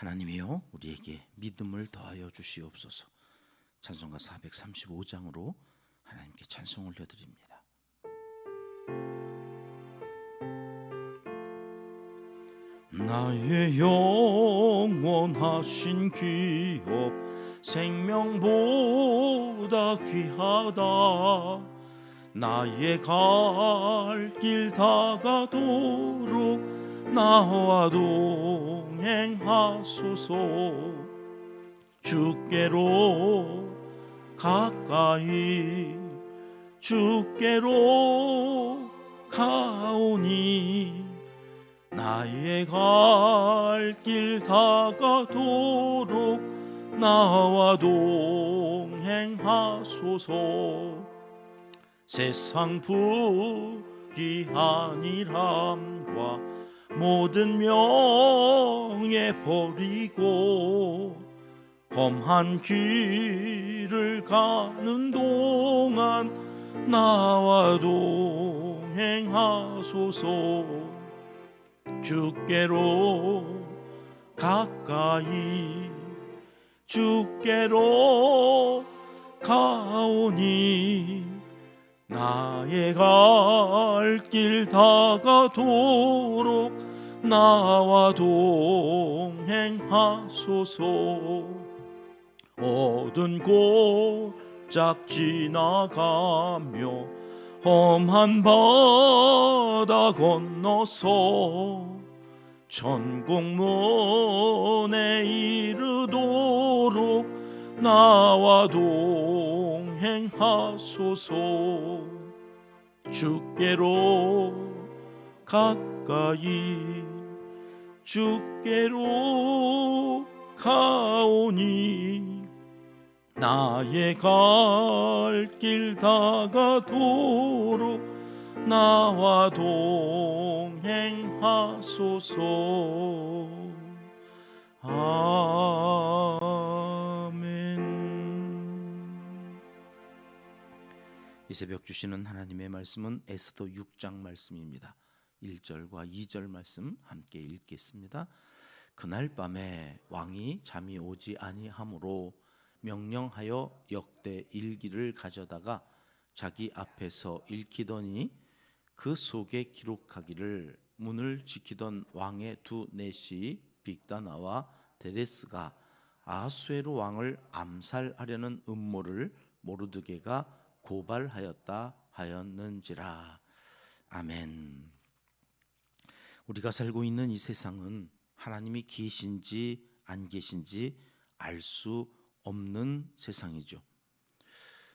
하나님이여 우리에게 믿음을 더하여 주시옵소서. 찬송가 435장으로 하나님께 찬송 올려드립니다. 나의 영원하신 기업 생명보다 귀하다. 나의 갈 길 다가도록 나와 동행하소서. 주께로 가까이 주께로 가오니 나의 갈 길 다가도록 나와 동행하소서. 세상 부귀한이람과 모든 명예 버리고 험한 길을 가는 동안 나와 동행하소서. 주께로 가까이 주께로 가오니 나의 갈 길 다가도록 나와 동행하소서. 어두운 골짝 지나가며 험한 바다 건너서 천국문에 이르도록 나와 동행하소서. 주께로 가까이 주께로 가오니 나의 갈 길 다가도록 나와 동행하소서. 이 새벽 주시는 하나님의 말씀은 에스더 6장 말씀입니다. 1절과 2절 말씀 함께 읽겠습니다. 그날 밤에 왕이 잠이 오지 아니하므로 명령하여 역대 일기를 가져다가 자기 앞에서 읽히더니 그 속에 기록하기를 문을 지키던 왕의 두 내시 빅다나와 데레스가 아하수에로 왕을 암살하려는 음모를 모르드게가 고발하였다 하였는지라. 아멘. 우리가 살고 있는 이 세상은 하나님이 계신지 안 계신지 알 수 없는 세상이죠.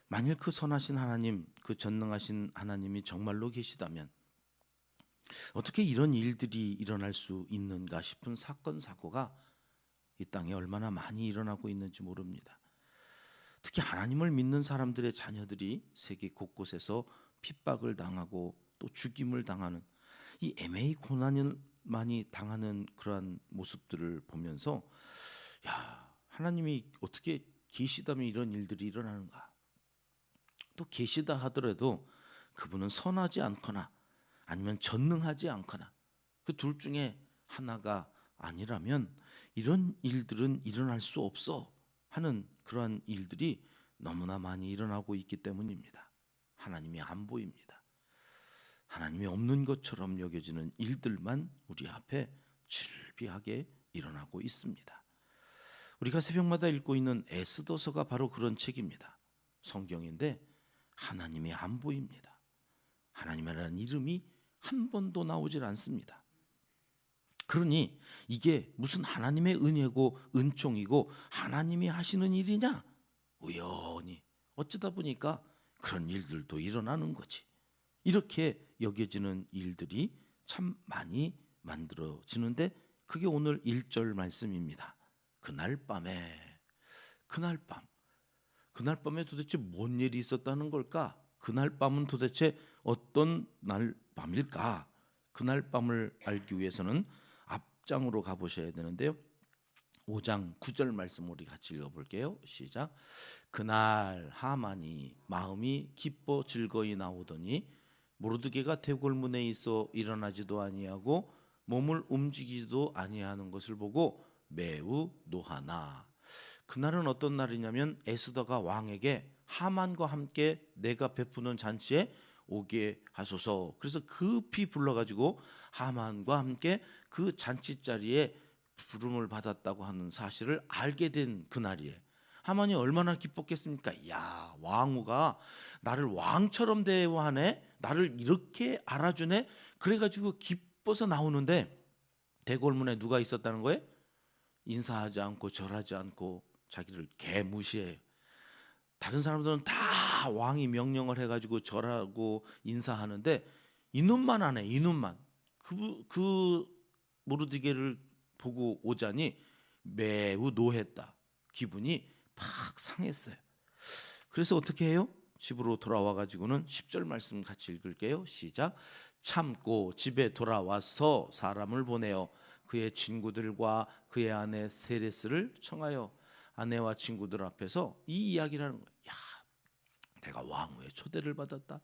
만일 그 선하신 하나님, 그 전능하신 하나님이 정말로 계시다면 어떻게 이런 일들이 일어날 수 있는가 싶은 사건 사고가 이 땅에 얼마나 많이 일어나고 있는지 모릅니다. 특히 하나님을 믿는 사람들의 자녀들이 세계 곳곳에서 핍박을 당하고 또 죽임을 당하는 이 애매히 고난을 많이 당하는 그러한 모습들을 보면서 야, 하나님이 어떻게 계시다면 이런 일들이 일어나는가? 또 계시다 하더라도 그분은 선하지 않거나 아니면 전능하지 않거나 그 둘 중에 하나가 아니라면 이런 일들은 일어날 수 없어 하는 그러한 일들이 너무나 많이 일어나고 있기 때문입니다. 하나님이 안 보입니다. 하나님이 없는 것처럼 여겨지는 일들만 우리 앞에 질비하게 일어나고 있습니다. 우리가 새벽마다 읽고 있는 에스더서가 바로 그런 책입니다. 성경인데 하나님이 안 보입니다. 하나님이라는 이름이 한 번도 나오질 않습니다. 그러니 이게 무슨 하나님의 은혜고 은총이고 하나님이 하시는 일이냐? 우연히 어쩌다 보니까 그런 일들도 일어나는 거지. 이렇게 여겨지는 일들이 참 많이 만들어지는데 그게 오늘 1절 말씀입니다. 그날 밤에 그날 밤에 도대체 뭔 일이 있었다는 걸까? 그날 밤은 도대체 어떤 날 밤일까? 그날 밤을 알기 위해서는 앞장으로 가보셔야 되는데요. 5장 9절 말씀 우리 같이 읽어볼게요. 시작. 그날 하만이 마음이 기뻐 즐거이 나오더니 모르드게가 대궐문에 있어 일어나지도 아니하고 몸을 움직이지도 아니하는 것을 보고 매우 노하나. 그날은 어떤 날이냐면 에스더가 왕에게 하만과 함께 내가 베푸는 잔치에 오게 하소서. 그래서 급히 불러가지고 하만과 함께 그 잔치 자리에 부름을 받았다고 하는 사실을 알게 된 그날이에요. 하만이 얼마나 기뻤겠습니까? 야, 왕후가 나를 왕처럼 대우하네, 나를 이렇게 알아주네. 그래가지고 기뻐서 나오는데 대궐문에 누가 있었다는 거예요? 인사하지 않고 절하지 않고 자기를 개무시해요. 다른 사람들은 다 왕이 명령을 해가지고 절하고 인사하는데 이놈만 안 해. 이놈만. 그 모르드게를 보고 오자니 매우 노했다. 기분이 팍 상했어요. 그래서 어떻게 해요? 집으로 돌아와 가지고는 10절 말씀 같이 읽을게요. 시작. 참고 집에 돌아와서 사람을 보내어 그의 친구들과 그의 아내 세레스를 청하여 아내와 친구들 앞에서 이 이야기를 하는 거예요. 야, 내가 왕후의 초대를 받았다.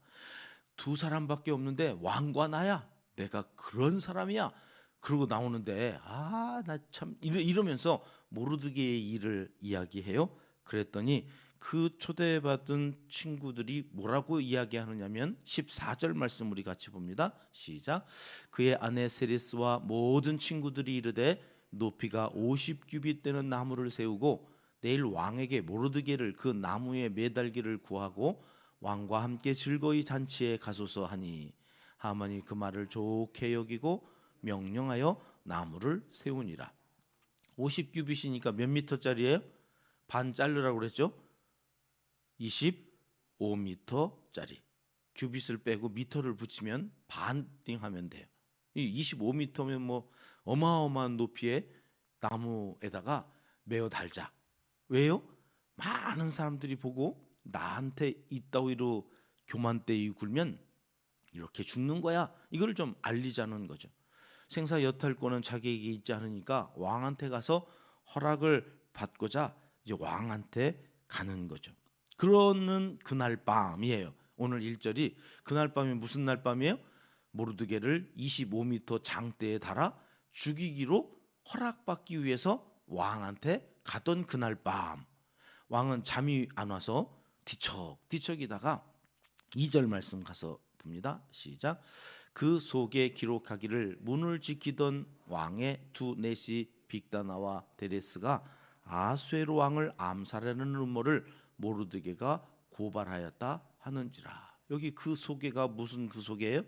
두 사람밖에 없는데 왕과 나야. 내가 그런 사람이야. 그러고 나오는데 나 참 이러면서 모르드게의 일을 이야기해요. 그랬더니 그 초대받은 친구들이 뭐라고 이야기하느냐면 14절 말씀 우리 같이 봅니다. 시작. 그의 아내 세레스와 모든 친구들이 이르되 높이가 50규빗 되는 나무를 세우고 내일 왕에게 모르드게를 그 나무에 매달기를 구하고 왕과 함께 즐거이 잔치에 가소서 하니 하만이 그 말을 좋게 여기고 명령하여 나무를 세우니라. 50규빗이니까 몇 미터짜리예요? 반 자르라고 그랬죠? 25미터짜리. 규빗을 빼고 미터를 붙이면 반띵하면 돼요. 이 25미터면 뭐 어마어마한 높이의 나무에다가 메어 달자. 왜요? 많은 사람들이 보고 나한테 이따위로 교만대이 굴면 이렇게 죽는 거야. 이걸 좀 알리자는 거죠. 생사 여탈권은 자기에게 있지 않으니까 왕한테 가서 허락을 받고자 이제 왕한테 가는 거죠. 그러는 그날 밤이에요. 오늘 1절이 그날 밤이 무슨 날 밤이에요? 모르드게를 25m 장대에 달아 죽이기로 허락받기 위해서 왕한테 가던 그날 밤, 왕은 잠이 안 와서 뒤척이다가 2절 말씀 가서 봅니다. 시작. 그 속에 기록하기를 문을 지키던 왕의 두 넷이 빅다나와 데레스가 아수에로 왕을 암살하는 음모를 모르드게가 고발하였다 하는지라. 여기 그 소개가 무슨 그 소개예요?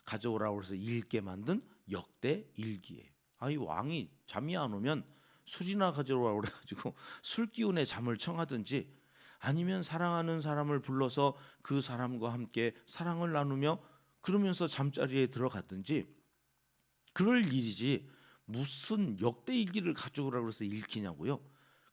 가져오라고 해서 읽게 만든 역대 일기예요. 이 왕이 잠이 안 오면 술이나 가져오라고 그래가지고 술 기운에 잠을 청하든지 아니면 사랑하는 사람을 불러서 그 사람과 함께 사랑을 나누며 그러면서 잠자리에 들어갔든지 그럴 일이지 무슨 역대 일기를 가져오라고 해서 읽히냐고요.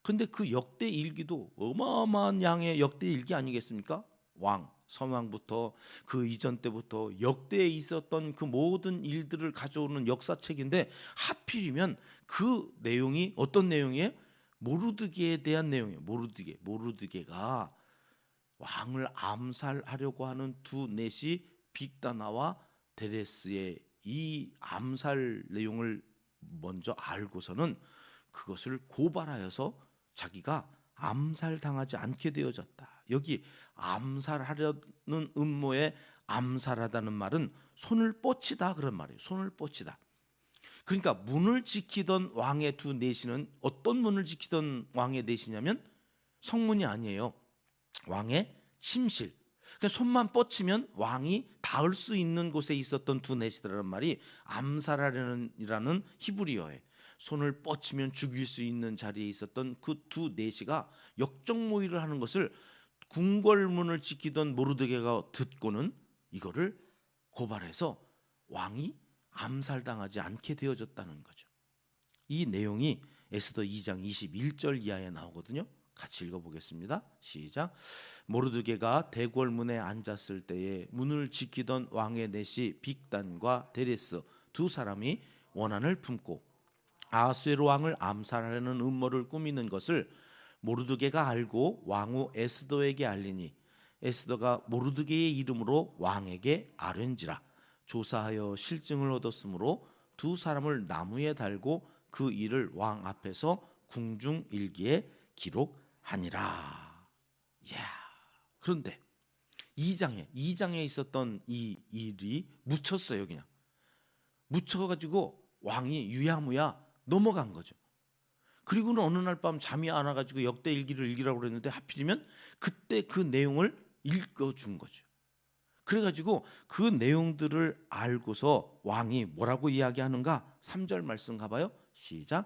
근데 그 역대 일기도 어마어마한 양의 역대 일기 아니겠습니까? 왕, 선왕부터 그 이전 때부터 역대에 있었던 그 모든 일들을 가져오는 역사책인데 하필이면 그 내용이 어떤 내용이에요? 모르드게에 대한 내용이에요. 모르드게가 왕을 암살하려고 하는 두 넷이 빅다나와 데레스의 이 암살 내용을 먼저 알고서는 그것을 고발하여서 자기가 암살당하지 않게 되어졌다. 여기 암살하려는 음모에 암살하다는 말은 손을 뻗치다 그런 말이에요. 손을 뻗치다. 그러니까 문을 지키던 왕의 두 내시는 어떤 문을 지키던 왕의 내시냐면 성문이 아니에요. 왕의 침실. 그러니까 손만 뻗치면 왕이 닿을 수 있는 곳에 있었던 두 내시라는 말이 암살하려는이라는 히브리어에 손을 뻗치면 죽일 수 있는 자리에 있었던 그 두 내시가 역적모의를 하는 것을 궁궐문을 지키던 모르드게가 듣고는 이거를 고발해서 왕이 암살당하지 않게 되어졌다는 거죠. 이 내용이 에스더 2장 21절 이하에 나오거든요. 같이 읽어보겠습니다. 시작. 모르드게가 대궐문에 앉았을 때에 문을 지키던 왕의 넷이 빅단과 데레스 두 사람이 원한을 품고 아수에로 왕을 암살하려는 음모를 꾸미는 것을 모르드게가 알고 왕후 에스더에게 알리니 에스더가 모르드게의 이름으로 왕에게 아뢰니라. 조사하여 실증을 얻었으므로 두 사람을 나무에 달고 그 일을 왕 앞에서 궁중일기에 기록하니라. 이야. 그런데 2장에 있었던 이 일이 묻혔어요. 그냥 묻혀가지고 왕이 유야무야 넘어간 거죠. 그리고는 어느 날 밤 잠이 안 와가지고 역대일기를 읽으라고 그랬는데 하필이면 그때 그 내용을 읽어준 거죠. 그래가지고 그 내용들을 알고서 왕이 뭐라고 이야기하는가? 3절 말씀 가봐요. 시작.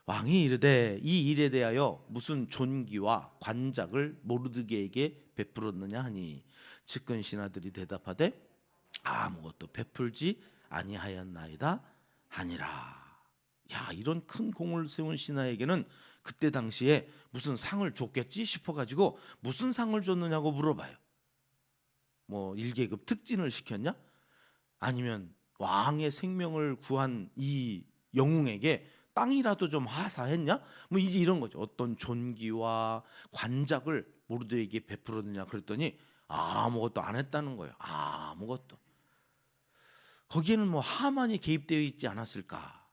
왕이 이르되 이 일에 대하여 무슨 존귀와 관작을 모르드게에게 베풀었느냐 하니 측근 신하들이 대답하되 아무것도 베풀지 아니하였나이다 하니라. 야, 이런 큰 공을 세운 신하에게는 그때 당시에 무슨 상을 줬겠지 싶어가지고 무슨 상을 줬느냐고 물어봐요. 뭐 1계급 특진을 시켰냐? 아니면 왕의 생명을 구한 이 영웅에게 땅이라도 좀 하사했냐? 뭐 이제 이런 거죠. 어떤 존귀와 관작을 모르드에게 베풀었느냐 그랬더니 아무것도 안 했다는 거예요. 아무것도. 거기에는 뭐 하만이 개입되어 있지 않았을까?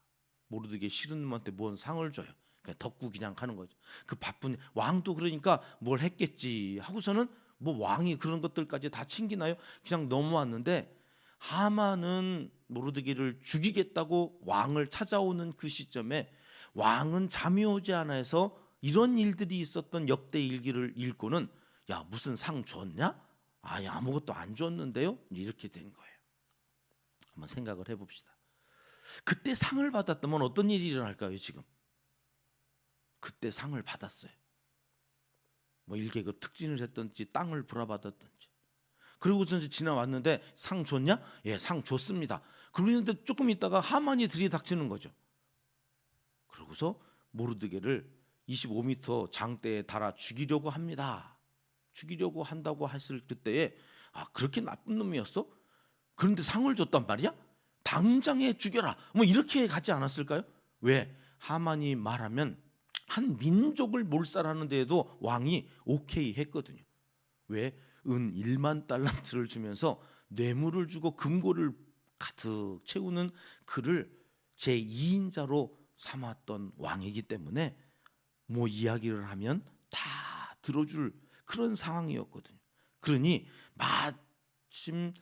모르드게 싫은 놈한테 뭔 상을 줘요. 그냥 덕구 그냥 하는 거죠. 그 바쁜 왕도 그러니까 뭘 했겠지 하고서는 뭐 왕이 그런 것들까지 다 챙기나요? 그냥 넘어왔는데 하만은 모르드게를 죽이겠다고 왕을 찾아오는 그 시점에 왕은 잠이 오지 않아 해서 이런 일들이 있었던 역대 일기를 읽고는 야 무슨 상 줬냐? 아니 아무것도 안 줬는데요? 이렇게 된 거예요. 한번 생각을 해봅시다. 그때 상을 받았다면 어떤 일이 일어날까요? 지금 그때 상을 받았어요. 뭐 1계급 특진을 했든지 땅을 불화받았든지. 그리고서 이제 지나왔는데 상 줬냐? 예, 상 줬습니다. 그러는데 조금 있다가 하만이 들이닥치는 거죠. 그러고서 모르드게를 25m 장대에 달아 죽이려고 합니다. 죽이려고 한다고 했을 그때에 아 그렇게 나쁜 놈이었어? 그런데 상을 줬단 말이야? 당장에 죽여라. 뭐 이렇게 가지 않았을까요? 왜? 하만이 말하면 한 민족을 몰살하는 데에도 왕이 오케이 했거든요. 왜? 은 1만 달란트를 주면서 뇌물을 주고 금고를 가득 채우는 그를 제2인자로 삼았던 왕이기 때문에 뭐 이야기를 하면 다 들어줄 그런 상황이었거든요. 그러니 마침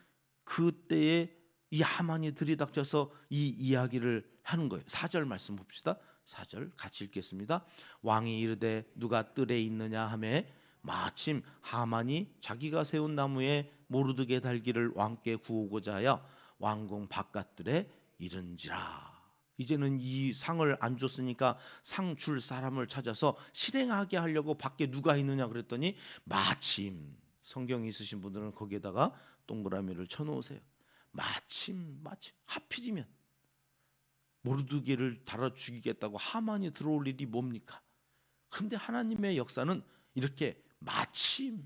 그때에 이 하만이 들이닥쳐서 이 이야기를 하는 거예요. 4절 말씀 봅시다. 4절 같이 읽겠습니다. 왕이 이르되 누가 뜰에 있느냐 하매 마침 하만이 자기가 세운 나무에 모르드게 달기를 왕께 구우고자 하여 왕궁 바깥들에 이른지라. 이제는 이 상을 안 줬으니까 상 줄 사람을 찾아서 실행하게 하려고 밖에 누가 있느냐 그랬더니 마침 성경 있으신 분들은 거기에다가 동그라미를 쳐놓으세요. 마침 하필이면 모르드게를 달아 죽이겠다고 하만이 들어올 일이 뭡니까? 그런데 하나님의 역사는 이렇게 마치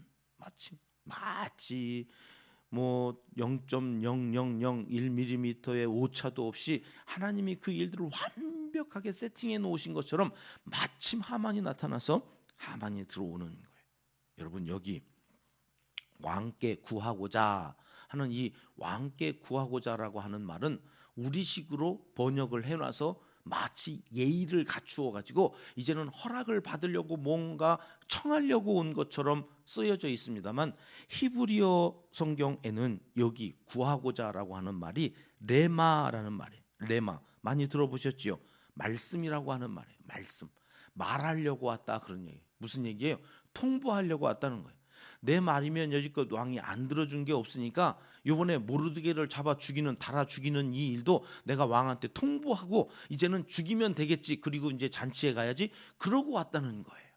뭐 0.0001mm의 오차도 없이 하나님이 그 일들을 완벽하게 세팅해 놓으신 것처럼 마침 하만이 나타나서 하만이 들어오는 거예요. 여러분 여기 왕께 구하고자 하는 이 왕께 구하고자라고 하는 말은 우리식으로 번역을 해놔서 마치 예의를 갖추어 가지고 이제는 허락을 받으려고 뭔가 청하려고 온 것처럼 쓰여져 있습니다만 히브리어 성경에는 여기 구하고자라고 하는 말이 레마라는 말이에요. 레마 많이 들어보셨지요? 말씀이라고 하는 말이에요. 말씀 말하려고 왔다 그런 얘기. 무슨 얘기예요? 통보하려고 왔다는 거예요. 내 말이면 여지껏 왕이 안 들어준 게 없으니까 이번에 모르드게를 잡아 죽이는 달아 죽이는 이 일도 내가 왕한테 통보하고 이제는 죽이면 되겠지. 그리고 이제 잔치에 가야지. 그러고 왔다는 거예요.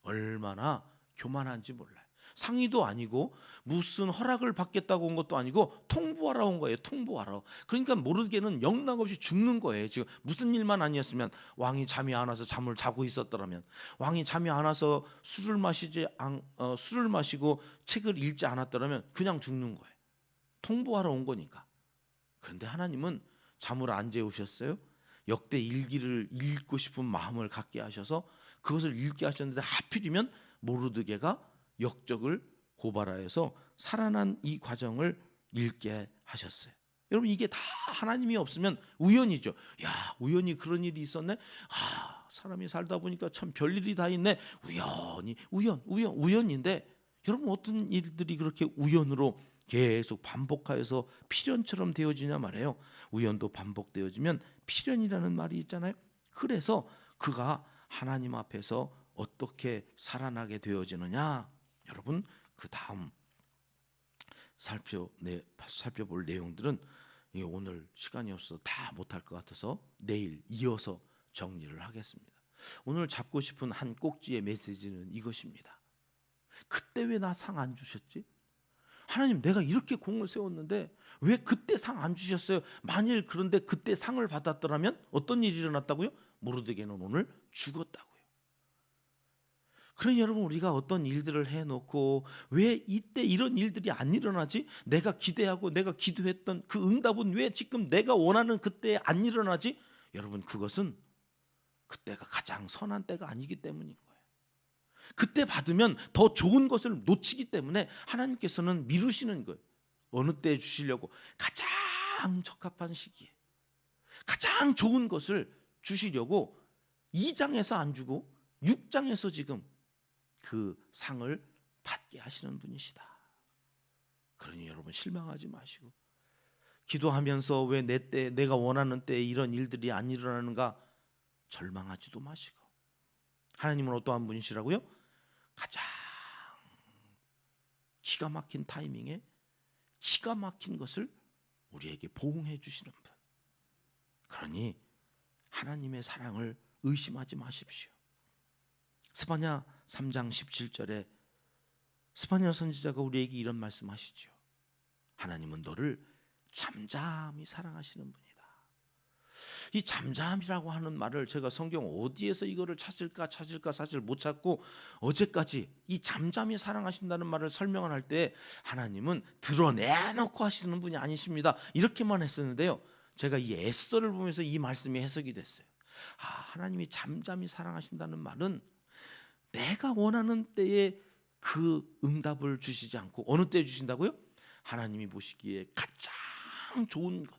얼마나 교만한지 몰라요. 상의도 아니고 무슨 허락을 받겠다고 온 것도 아니고 통보하러 온 거예요. 통보하러. 그러니까 모르드게는 영락없이 죽는 거예요. 지금 무슨 일만 아니었으면 왕이 잠이 안 와서 잠을 자고 있었더라면 왕이 잠이 안 와서 술을 마시고 책을 읽지 않았더라면 그냥 죽는 거예요. 통보하러 온 거니까. 그런데 하나님은 잠을 안 재우셨어요. 역대 일기를 읽고 싶은 마음을 갖게 하셔서 그것을 읽게 하셨는데 하필이면 모르드게가 역적을 고발하여서 살아난 이 과정을 읽게 하셨어요. 여러분 이게 다 하나님이 없으면 우연이죠. 야, 우연히 그런 일이 있었네. 아, 사람이 살다 보니까 참 별일이 다 있네. 우연인데 여러분 어떤 일들이 그렇게 우연으로 계속 반복하여서 필연처럼 되어지냐 말이에요. 우연도 반복되어지면 필연이라는 말이 있잖아요. 그래서 그가 하나님 앞에서 어떻게 살아나게 되어지느냐, 여러분 그 다음 살펴볼 내용들은 오늘 시간이 없어서 다 못할 것 같아서 내일 이어서 정리를 하겠습니다. 오늘 잡고 싶은 한 꼭지의 메시지는 이것입니다. 그때 왜 나 상 안 주셨지? 하나님, 내가 이렇게 공을 세웠는데 왜 그때 상 안 주셨어요? 만일 그런데 그때 상을 받았더라면 어떤 일이 일어났다고요? 모르드게는 오늘 죽었다고요. 그러니 여러분, 우리가 어떤 일들을 해놓고 왜 이때 이런 일들이 안 일어나지? 내가 기대하고 내가 기도했던 그 응답은 왜 지금 내가 원하는 그때 안 일어나지? 여러분, 그것은 그때가 가장 선한 때가 아니기 때문인 거예요. 그때 받으면 더 좋은 것을 놓치기 때문에 하나님께서는 미루시는 거예요. 어느 때 주시려고? 가장 적합한 시기에 가장 좋은 것을 주시려고 2장에서 안 주고 6장에서 지금 그 상을 받게 하시는 분이시다. 그러니 여러분 실망하지 마시고, 기도하면서 왜 내 때, 내가 원하는 때에 이런 일들이 안 일어나는가 절망하지도 마시고, 하나님은 어떠한 분이시라고요? 가장 기가 막힌 타이밍에 기가 막힌 것을 우리에게 보응해 주시는 분. 그러니 하나님의 사랑을 의심하지 마십시오. 스바냐 3장 17절에 스바냐 선지자가 우리에게 이런 말씀하시죠. 하나님은 너를 잠잠히 사랑하시는 분이다. 이 잠잠이라고 하는 말을 제가 성경 어디에서 이거를 찾을까 사실 못 찾고, 어제까지 이 잠잠히 사랑하신다는 말을 설명을 할 때 하나님은 드러내놓고 하시는 분이 아니십니다, 이렇게만 했었는데요, 제가 이 에스더를 보면서 이 말씀이 해석이 됐어요. 아, 하나님이 잠잠히 사랑하신다는 말은 내가 원하는 때에 그 응답을 주시지 않고 어느 때에 주신다고요? 하나님이 보시기에 가장 좋은 것,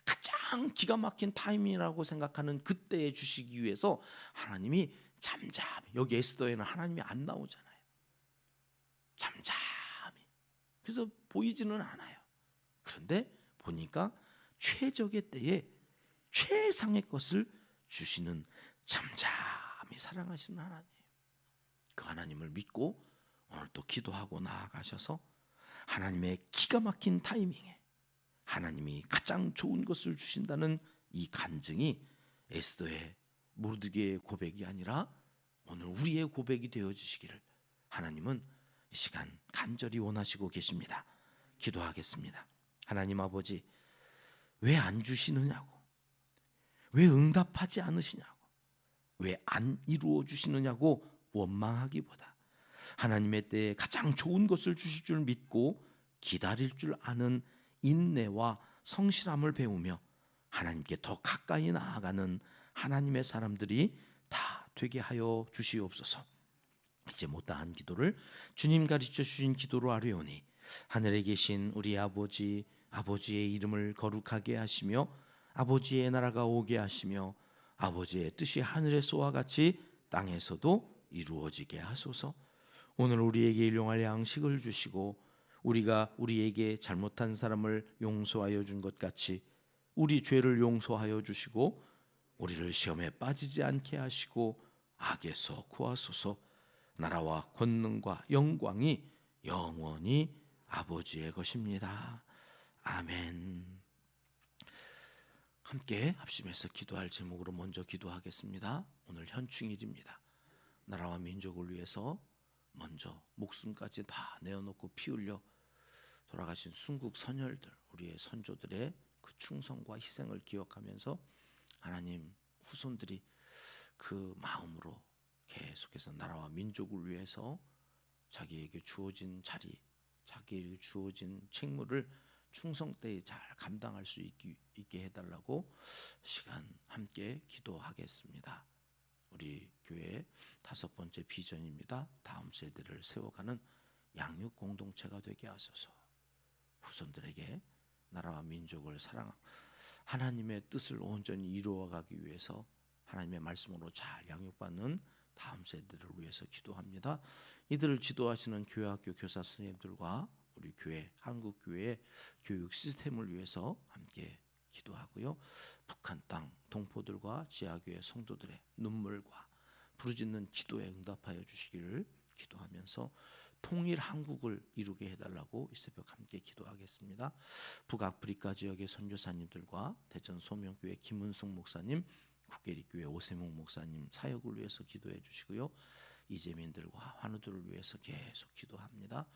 가장 기가 막힌 타이밍이라고 생각하는 그때에 주시기 위해서 하나님이 잠잠히, 여기 에스더에는 하나님이 안 나오잖아요. 잠잠히, 그래서 보이지는 않아요. 그런데 보니까 최적의 때에 최상의 것을 주시는 잠잠히 사랑하시는 하나님, 그 하나님을 믿고 오늘 또 기도하고 나아가셔서 하나님의 기가 막힌 타이밍에 하나님이 가장 좋은 것을 주신다는 이 간증이 에스더의, 모르드게의 고백이 아니라 오늘 우리의 고백이 되어주시기를 하나님은 이 시간 간절히 원하시고 계십니다. 기도하겠습니다. 하나님 아버지, 왜 안 주시느냐고, 왜 응답하지 않으시냐고, 왜 안 이루어 주시느냐고 원망하기보다 하나님의 때에 가장 좋은 것을 주실 줄 믿고 기다릴 줄 아는 인내와 성실함을 배우며 하나님께 더 가까이 나아가는 하나님의 사람들이 다 되게 하여 주시옵소서. 이제 못다한 기도를 주님 가르쳐 주신 기도로 아뢰오니 하늘에 계신 우리 아버지, 아버지의 이름을 거룩하게 하시며 아버지의 나라가 오게 하시며 아버지의 뜻이 하늘에서와 같이 땅에서도 이루어지게 하소서. 오늘 우리에게 일용할 양식을 주시고 우리가 우리에게 잘못한 사람을 용서하여 준 것 같이 우리 죄를 용서하여 주시고 우리를 시험에 빠지지 않게 하시고 악에서 구하소서. 나라와 권능과 영광이 영원히 아버지의 것입니다. 아멘. 함께 합심해서 기도할 제목으로 먼저 기도하겠습니다. 오늘 현충일입니다. 나라와 민족을 위해서 먼저 목숨까지 다 내어놓고 피 흘려 돌아가신 순국 선열들, 우리의 선조들의 그 충성과 희생을 기억하면서 하나님 후손들이 그 마음으로 계속해서 나라와 민족을 위해서 자기에게 주어진 자리, 자기에게 주어진 책무를 충성되이 잘 감당할 수 있게 해달라고 시간 함께 기도하겠습니다. 우리 교회의 5번째 비전입니다. 다음 세대를 세워가는 양육 공동체가 되게 하소서. 후손들에게 나라와 민족을 사랑하고 하나님의 뜻을 온전히 이루어가기 위해서 하나님의 말씀으로 잘 양육받는 다음 세대들을 위해서 기도합니다. 이들을 지도하시는 교회학교 교사 선생님들과 우리 교회 한국교회의 교육 시스템을 위해서 함께 기도하고요. 북한 땅 동포들과 지하교회 성도들의 눈물과 부르짖는 기도에 응답하여 주시기를 기도하면서 통일 한국을 이루게 해달라고 이 새벽 함께 기도하겠습니다. 북아프리카 지역의 선교사님들과 대전 소명교회 김은숙 목사님, 국계리교회 오세목 목사님 사역을 위해서 기도해 주시고요. 이재민들과 환우들을 위해서 계속 기도합니다.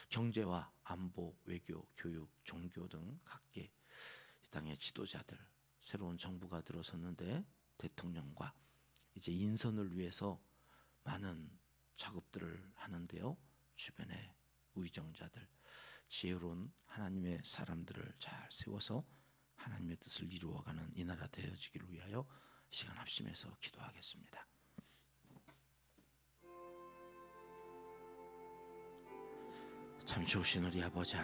경제와 안보, 외교, 교육, 종교 등 각계 이 땅의 지도자들, 새로운 정부가 들어섰는데 대통령과 이제 인선을 위해서 많은 작업들을 하는데요. 주변에 우의정자들, 지혜로운 하나님의 사람들을 잘 세워서 하나님의 뜻을 이루어가는 이 나라 되어지기를 위하여 시간 합심해서 기도하겠습니다. 참 좋으신 우리 아버지